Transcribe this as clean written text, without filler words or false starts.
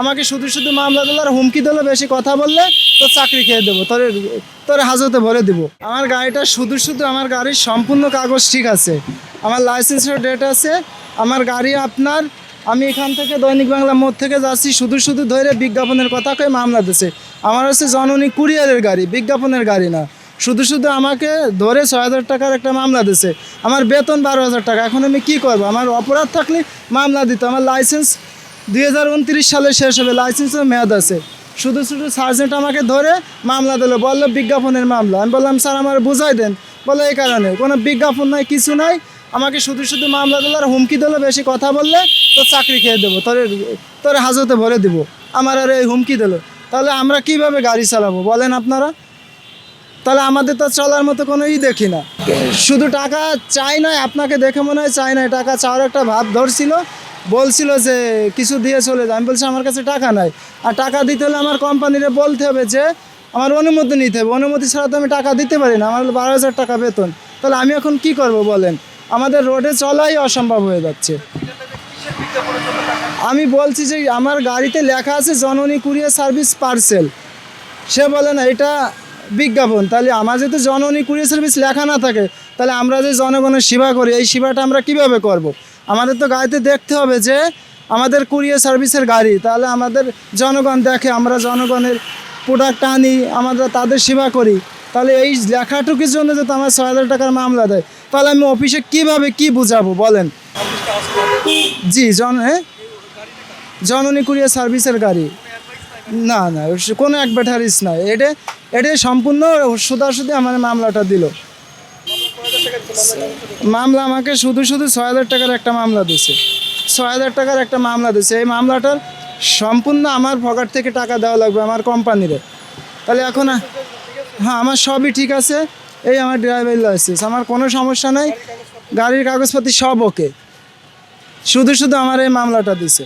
আমাকে শুধু শুধু মামলা দিল আর হুমকি দিল, বেশি কথা বললে তো চাকরি খেয়ে দেবো, তোর হাজতে ভরে দিব। আমার গাড়িটা শুধু শুধু, আমার গাড়ির সম্পূর্ণ কাগজ ঠিক আছে, আমার লাইসেন্সের ডেট আছে, আমার গাড়ি আপনার, আমি এখান থেকে দৈনিক বাংলা মোড় থেকে যাচ্ছি, শুধু শুধু ধরে বিজ্ঞাপনের কথা কয়ে মামলা দিছে। আমার হচ্ছে জননী কুরিয়ারের গাড়ি, বিজ্ঞাপনের গাড়ি না। শুধু শুধু আমাকে ধরে 6,000 টাকার একটা মামলা দিছে। আমার বেতন 12,000 টাকা। এখন আমি কি করব? আমার অপরাধ থাকলে মামলা দিত। আমার লাইসেন্স 2029 সালে শেষ হবে, লাইসেন্সের মেয়াদ আছে। শুধু শুধু সার্জেন্ট আমাকে ধরে মামলা দিল, বললো বিজ্ঞাপনের মামলা। আমি বললাম স্যার আমার বুঝাই দেন। বলে এই কারণে কোনো বিজ্ঞাপন নাই, কিছু নাই, আমাকে শুধু শুধু মামলা দিল আর হুমকি দিল, বেশি কথা বললে তো চাকরি খেয়ে দেবো, তোর হাজতে ভরে দেবো। আমার আর এই হুমকি দিল। তাহলে আমরা কিভাবে গাড়ি চালাবো বলেন আপনারা? তাহলে আমাদের তো চলার মতো কোনো দেখি না। শুধু টাকা চাই না, আপনাকে দেখে মনে হয় চাই না, টাকা চাওয়ার একটা ভাব ধরছিল, বলছিল যে কিছু দিয়ে চলে যায়। আমি বলছি আমার কাছে টাকা নাই, আর টাকা দিতে হলে আমার কোম্পানিরে বলতে হবে যে আমার অনুমতি নিতে হবে, অনুমতি ছাড়া তো আমি টাকা দিতে পারি না। আমার 12,000 টাকা বেতন। তাহলে আমি এখন কি করব বলেন? আমাদের রোডে চলাই অসম্ভব হয়ে যাচ্ছে। আমি বলছি যে আমার গাড়িতে লেখা আছে জননী কুরিয়ার সার্ভিস পার্সেল, সে বলে না এটা বিজ্ঞাপন। তাহলে আমার যেহেতু জননী কুরিয়ার সার্ভিস লেখা না থাকে, তাহলে আমরা যে জনগণের সেবা করি, এই সেবাটা আমরা কিভাবে করব? আমাদের তো গাড়িতে দেখতে হবে যে আমাদের কুরিয়ার সার্ভিসের গাড়ি, তাহলে আমাদের জনগণ দেখে আমরা জনগণের প্রোডাক্ট আনি, আমরা তাদের সেবা করি। তাহলে এই লেখাটুকুর জন্য যদি আমার 6,000 টাকার মামলা দেয়, তাহলে আমি অফিসে কিভাবে কি বুঝাবো বলেন? জি জননী কুরিয়ার সার্ভিসের গাড়ি। না না, কোনো এক ব্যাটারিস নাই, এটা সম্পূর্ণ সোজাসুজি আমার মামলাটা দিল। মামলা আমাকে শুধু শুধু 6,000 টাকার একটা মামলা দিছে, 6,000 টাকার একটা মামলা দিছে। এই মামলাটার সম্পূর্ণ আমার পকেট থেকে টাকা দেওয়া লাগবে আমার কোম্পানিরে। তাহলে এখন হ্যাঁ, আমার সবই ঠিক আছে, এই আমার ড্রাইভার লাইসেন্স, আমার কোনো সমস্যা নাই, গাড়ির কাগজপাতি সব ওকে, শুধু শুধু আমার এই মামলাটা দিছে।